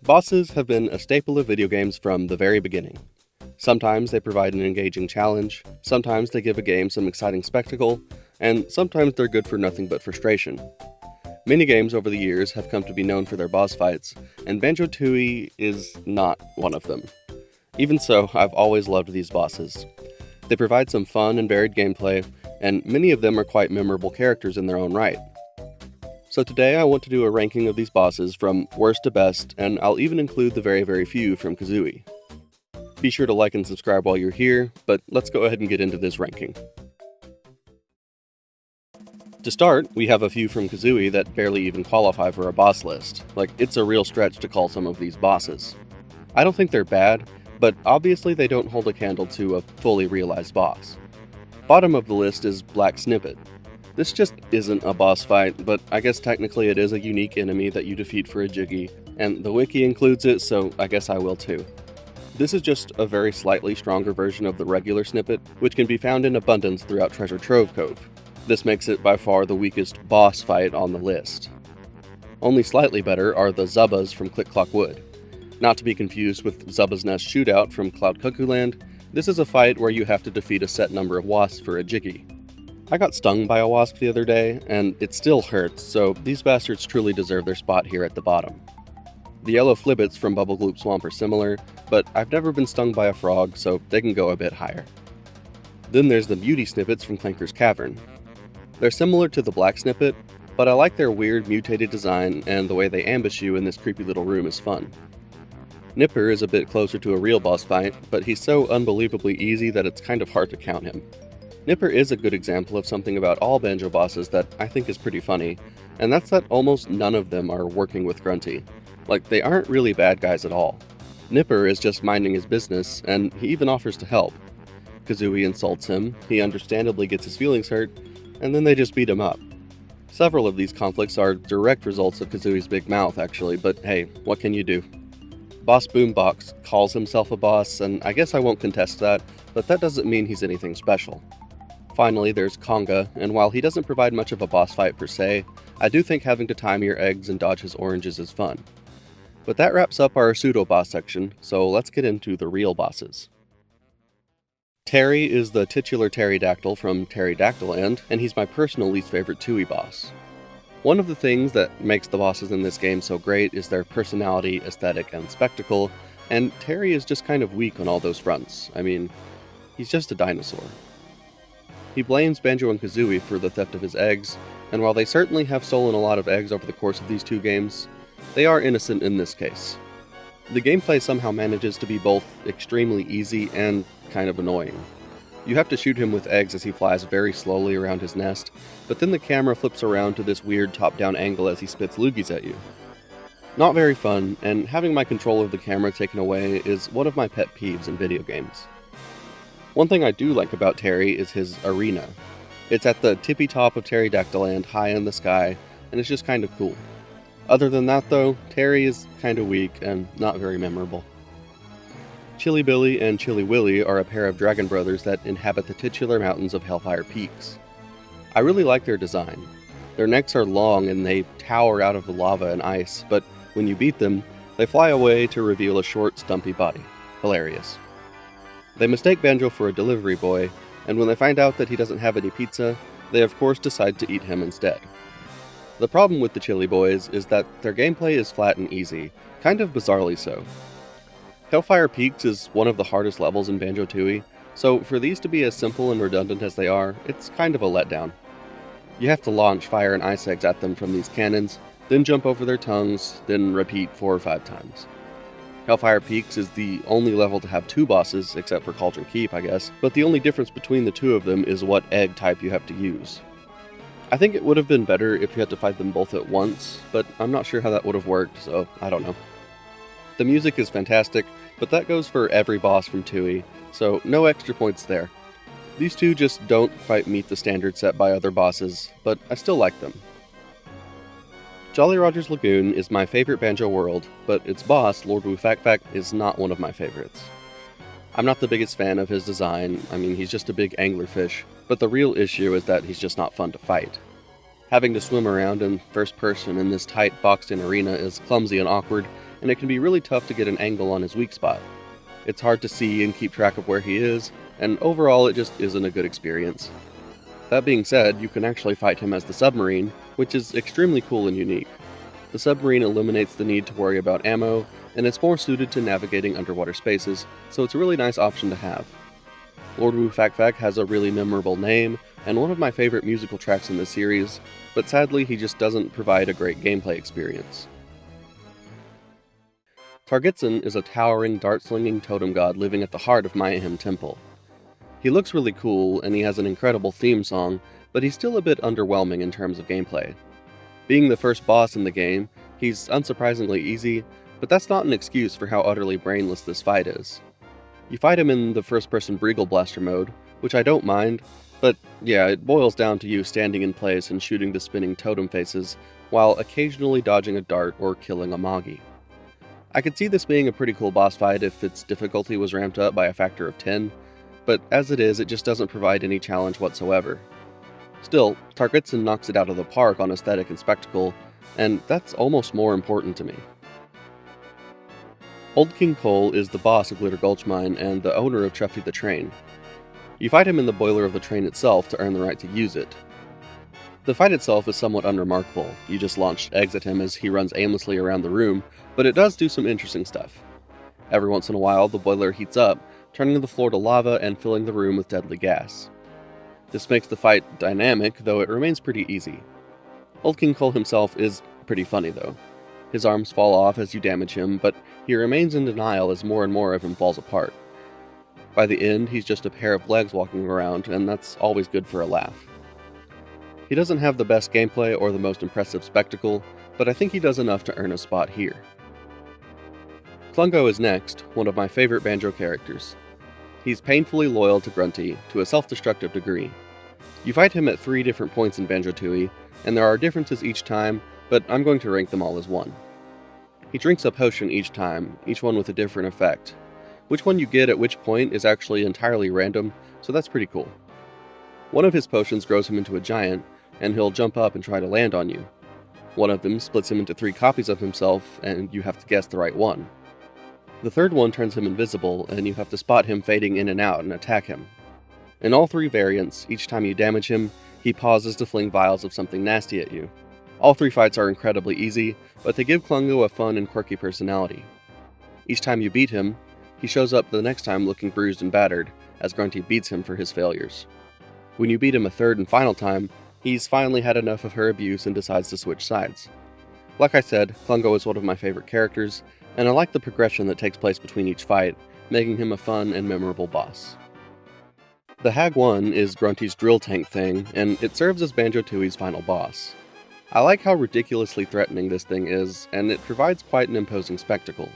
Bosses have been a staple of video games from the very beginning. Sometimes they provide an engaging challenge, sometimes they give a game some exciting spectacle, and sometimes they're good for nothing but frustration. Many games over the years have come to be known for their boss fights, and Banjo-Tooie is not one of them. Even so, I've always loved these bosses. They provide some fun and varied gameplay, and many of them are quite memorable characters in their own right. So today I want to do a ranking of these bosses from worst to best, and I'll even include the very few from Kazooie. Be sure to like and subscribe while you're here, but let's go ahead and get into this ranking. To start, we have a few from Kazooie that barely even qualify for a boss list. Like, it's a real stretch to call some of these bosses. I don't think they're bad, but obviously they don't hold a candle to a fully realized boss. Bottom of the list is Black Snippet. This just isn't a boss fight, but I guess technically it is a unique enemy that you defeat for a Jiggy, and the wiki includes it, so I guess I will too. This is just a very slightly stronger version of the regular Snippet, which can be found in abundance throughout Treasure Trove Cove. This makes it by far the weakest boss fight on the list. Only slightly better are the Zubbas from Click Clock Wood. Not to be confused with Zubba's Nest Shootout from Cloud Cuckoo Land, this is a fight where you have to defeat a set number of wasps for a Jiggy. I got stung by a wasp the other day, and it still hurts, so these bastards truly deserve their spot here at the bottom. The yellow Flibbits from Bubble Gloop Swamp are similar, but I've never been stung by a frog, so they can go a bit higher. Then there's the Beauty Snippets from Clanker's Cavern. They're similar to the Black Snippet, but I like their weird mutated design, and the way they ambush you in this creepy little room is fun. Nipper is a bit closer to a real boss fight, but he's so unbelievably easy that it's kind of hard to count him. Nipper is a good example of something about all Banjo bosses that I think is pretty funny, and that's that almost none of them are working with Grunty. Like, they aren't really bad guys at all. Nipper is just minding his business, and he even offers to help. Kazooie insults him, he understandably gets his feelings hurt, and then they just beat him up. Several of these conflicts are direct results of Kazooie's big mouth, actually, but hey, what can you do? Boss Boombox calls himself a boss, and I guess I won't contest that, but that doesn't mean he's anything special. Finally, there's Conga, and while he doesn't provide much of a boss fight per se, I do think having to time your eggs and dodge his oranges is fun. But that wraps up our pseudo-boss section, so let's get into the real bosses. Terry is the titular pterodactyl from Pterodactyland, and he's my personal least favorite Tooie boss. One of the things that makes the bosses in this game so great is their personality, aesthetic, and spectacle, and Terry is just kind of weak on all those fronts. I mean, he's just a dinosaur. He blames Banjo and Kazooie for the theft of his eggs, and while they certainly have stolen a lot of eggs over the course of these two games, they are innocent in this case. The gameplay somehow manages to be both extremely easy and kind of annoying. You have to shoot him with eggs as he flies very slowly around his nest, but then the camera flips around to this weird top-down angle as he spits loogies at you. Not very fun, and having my control of the camera taken away is one of my pet peeves in video games. One thing I do like about Terry is his arena. It's at the tippy top of Pterodactyland, high in the sky, and it's just kind of cool. Other than that though, Terry is kind of weak and not very memorable. Chili Billy and Chili Willy are a pair of dragon brothers that inhabit the titular mountains of Hellfire Peaks. I really like their design. Their necks are long and they tower out of the lava and ice, but when you beat them, they fly away to reveal a short, stumpy body. Hilarious. They mistake Banjo for a delivery boy, and when they find out that he doesn't have any pizza, they of course decide to eat him instead. The problem with the Chili Boys is that their gameplay is flat and easy, kind of bizarrely so. Hellfire Peaks is one of the hardest levels in Banjo-Tooie, so for these to be as simple and redundant as they are, it's kind of a letdown. You have to launch fire and ice eggs at them from these cannons, then jump over their tongues, then repeat 4 or 5 times. Hellfire Peaks is the only level to have 2 bosses, except for Cauldron Keep, I guess, but the only difference between the 2 of them is what egg type you have to use. I think it would have been better if you had to fight them both at once, but I'm not sure how that would have worked, so I don't know. The music is fantastic, but that goes for every boss from Tooie, so no extra points there. These two just don't quite meet the standard set by other bosses, but I still like them. Jolly Roger's Lagoon is my favorite Banjo world, but its boss, Lord Wu Fak Fak, is not one of my favorites. I'm not the biggest fan of his design, I mean he's just a big anglerfish, but the real issue is that he's just not fun to fight. Having to swim around in first person in this tight boxed-in arena is clumsy and awkward, and it can be really tough to get an angle on his weak spot. It's hard to see and keep track of where he is, and overall it just isn't a good experience. That being said, you can actually fight him as the submarine, which is extremely cool and unique. The submarine eliminates the need to worry about ammo, and it's more suited to navigating underwater spaces, so it's a really nice option to have. Lord Wu Fak Fak has a really memorable name, and one of my favorite musical tracks in the series, but sadly he just doesn't provide a great gameplay experience. Targitsun is a towering, dart-slinging totem god living at the heart of Mayhem Temple. He looks really cool, and he has an incredible theme song, but he's still a bit underwhelming in terms of gameplay. Being the first boss in the game, he's unsurprisingly easy, but that's not an excuse for how utterly brainless this fight is. You fight him in the first-person Breagle Blaster mode, which I don't mind, but yeah, it boils down to you standing in place and shooting the spinning totem faces, while occasionally dodging a dart or killing a Moggy. I could see this being a pretty cool boss fight if its difficulty was ramped up by a factor of 10, but as it is, it just doesn't provide any challenge whatsoever. Still, Targitsun knocks it out of the park on aesthetic and spectacle, and that's almost more important to me. Old King Cole is the boss of Glitter Gulch Mine and the owner of Truffy the Train. You fight him in the boiler of the train itself to earn the right to use it. The fight itself is somewhat unremarkable, you just launch eggs at him as he runs aimlessly around the room, but it does do some interesting stuff. Every once in a while, the boiler heats up, turning the floor to lava and filling the room with deadly gas. This makes the fight dynamic, though it remains pretty easy. Old King Cole himself is pretty funny though. His arms fall off as you damage him, but he remains in denial as more and more of him falls apart. By the end, he's just a pair of legs walking around, and that's always good for a laugh. He doesn't have the best gameplay or the most impressive spectacle, but I think he does enough to earn a spot here. Klungo is next, one of my favorite Banjo characters. He's painfully loyal to Grunty, to a self-destructive degree. You fight him at 3 different points in Banjo-Tooie, and there are differences each time, but I'm going to rank them all as 1. He drinks a potion each time, each one with a different effect. Which one you get at which point is actually entirely random, so that's pretty cool. One of his potions grows him into a giant, and he'll jump up and try to land on you. One of them splits him into 3 copies of himself, and you have to guess the right one. The third one turns him invisible, and you have to spot him fading in and out and attack him. In all 3 variants, each time you damage him, he pauses to fling vials of something nasty at you. All 3 fights are incredibly easy, but they give Klungo a fun and quirky personality. Each time you beat him, he shows up the next time looking bruised and battered, as Grunty beats him for his failures. When you beat him a third and final time, he's finally had enough of her abuse and decides to switch sides. Like I said, Klungo is one of my favorite characters, and I like the progression that takes place between each fight, making him a fun and memorable boss. The Hag 1 is Grunty's drill tank thing, and it serves as Banjo-Tooie's final boss. I like how ridiculously threatening this thing is, and it provides quite an imposing spectacle.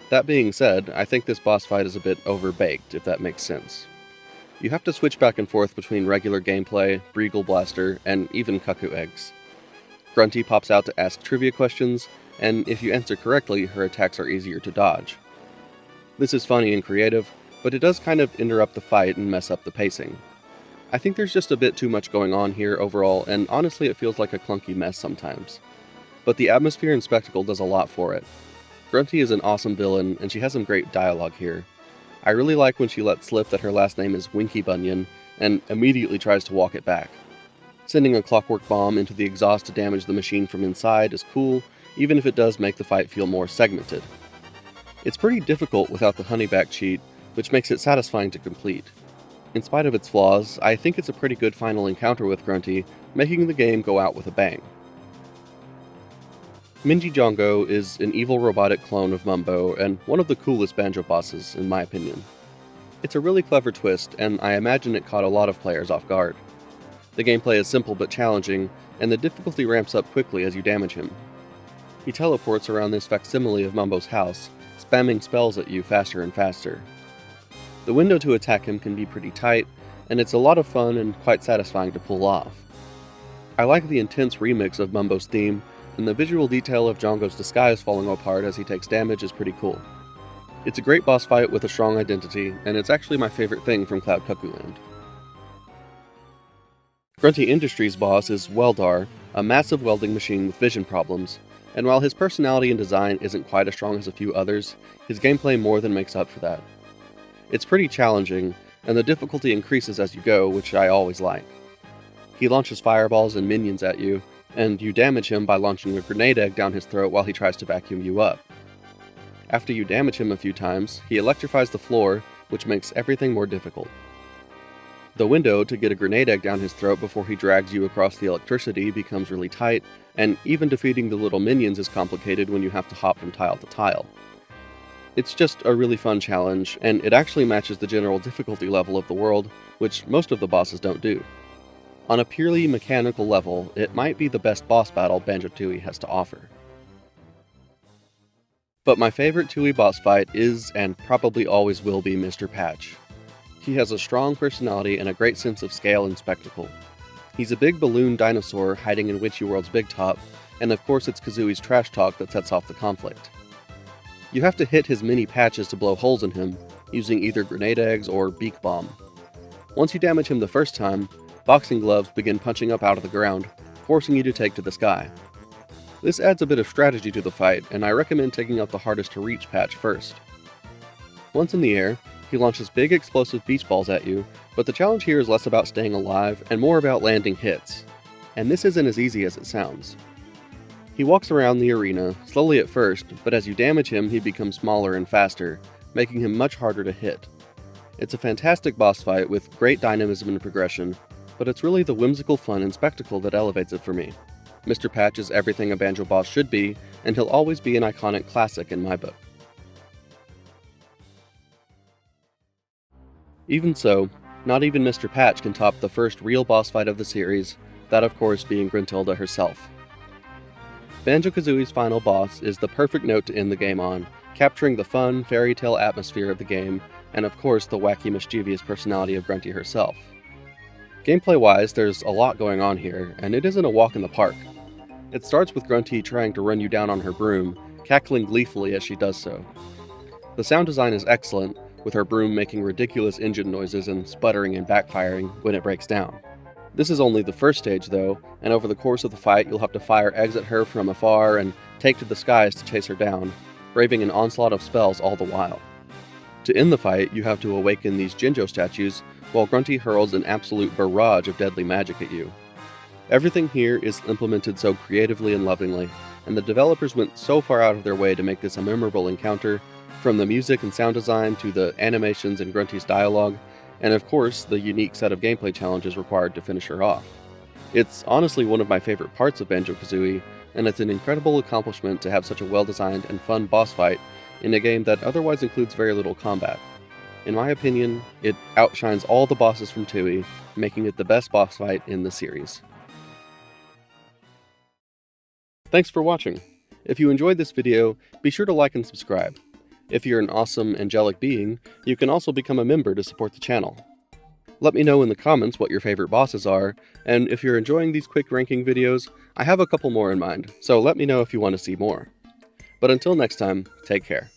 That being said, I think this boss fight is a bit overbaked, if that makes sense. You have to switch back and forth between regular gameplay, Breagle Blaster, and even Cuckoo Eggs. Grunty pops out to ask trivia questions, and if you answer correctly, her attacks are easier to dodge. This is funny and creative, but it does kind of interrupt the fight and mess up the pacing. I think there's just a bit too much going on here overall, and honestly it feels like a clunky mess sometimes. But the atmosphere and spectacle does a lot for it. Grunty is an awesome villain, and she has some great dialogue here. I really like when she lets slip that her last name is Winky Bunyan, and immediately tries to walk it back. Sending a clockwork bomb into the exhaust to damage the machine from inside is cool, even if it does make the fight feel more segmented. It's pretty difficult without the honeyback cheat, which makes it satisfying to complete. In spite of its flaws, I think it's a pretty good final encounter with Grunty, making the game go out with a bang. Minji Jongo is an evil robotic clone of Mumbo, and one of the coolest Banjo bosses, in my opinion. It's a really clever twist, and I imagine it caught a lot of players off guard. The gameplay is simple but challenging, and the difficulty ramps up quickly as you damage him. He teleports around this facsimile of Mumbo's house, spamming spells at you faster and faster. The window to attack him can be pretty tight, and it's a lot of fun and quite satisfying to pull off. I like the intense remix of Mumbo's theme, and the visual detail of Jongo's disguise falling apart as he takes damage is pretty cool. It's a great boss fight with a strong identity, and it's actually my favorite thing from Cloud Cuckoo Land. Grunty Industries' boss is Weldar, a massive welding machine with vision problems, And while his personality and design isn't quite as strong as a few others, his gameplay more than makes up for that. It's pretty challenging, and the difficulty increases as you go, which I always like. He launches fireballs and minions at you, and you damage him by launching a grenade egg down his throat while he tries to vacuum you up. After you damage him a few times, he electrifies the floor, which makes everything more difficult. The window to get a grenade egg down his throat before he drags you across the electricity becomes really tight, and even defeating the little minions is complicated when you have to hop from tile to tile. It's just a really fun challenge, and it actually matches the general difficulty level of the world, which most of the bosses don't do. On a purely mechanical level, it might be the best boss battle Banjo-Tooie has to offer. But my favorite Tooie boss fight is, and probably always will be, Mr. Patch. He has a strong personality and a great sense of scale and spectacle. He's a big balloon dinosaur hiding in Witchy World's Big Top, and of course it's Kazooie's trash talk that sets off the conflict. You have to hit his mini patches to blow holes in him, using either grenade eggs or beak bomb. Once you damage him the first time, boxing gloves begin punching up out of the ground, forcing you to take to the sky. This adds a bit of strategy to the fight, and I recommend taking out the hardest to reach patch first. Once in the air, he launches big explosive beach balls at you, but the challenge here is less about staying alive and more about landing hits. And this isn't as easy as it sounds. He walks around the arena, slowly at first, but as you damage him he becomes smaller and faster, making him much harder to hit. It's a fantastic boss fight with great dynamism and progression, but it's really the whimsical fun and spectacle that elevates it for me. Mr. Patch is everything a Banjo boss should be, and he'll always be an iconic classic in my book. Even so, not even Mr. Patch can top the first real boss fight of the series, that of course being Gruntilda herself. Banjo-Kazooie's final boss is the perfect note to end the game on, capturing the fun, fairy tale atmosphere of the game, and of course the wacky, mischievous personality of Grunty herself. Gameplay-wise, there's a lot going on here, and it isn't a walk in the park. It starts with Grunty trying to run you down on her broom, cackling gleefully as she does so. The sound design is excellent, with her broom making ridiculous engine noises and sputtering and backfiring when it breaks down. This is only the first stage though, and over the course of the fight you'll have to fire eggs at her from afar and take to the skies to chase her down, braving an onslaught of spells all the while. To end the fight, you have to awaken these Jinjo statues, while Grunty hurls an absolute barrage of deadly magic at you. Everything here is implemented so creatively and lovingly, and the developers went so far out of their way to make this a memorable encounter, from the music and sound design to the animations and Grunty's dialogue, and of course the unique set of gameplay challenges required to finish her off. It's honestly one of my favorite parts of Banjo-Kazooie, and it's an incredible accomplishment to have such a well-designed and fun boss fight in a game that otherwise includes very little combat. In my opinion, it outshines all the bosses from Tooie, making it the best boss fight in the series. Thanks for watching. If you enjoyed this video, be sure to like and subscribe. If you're an awesome, angelic being, you can also become a member to support the channel. Let me know in the comments what your favorite bosses are, and if you're enjoying these quick ranking videos, I have a couple more in mind, so let me know if you want to see more. But until next time, take care.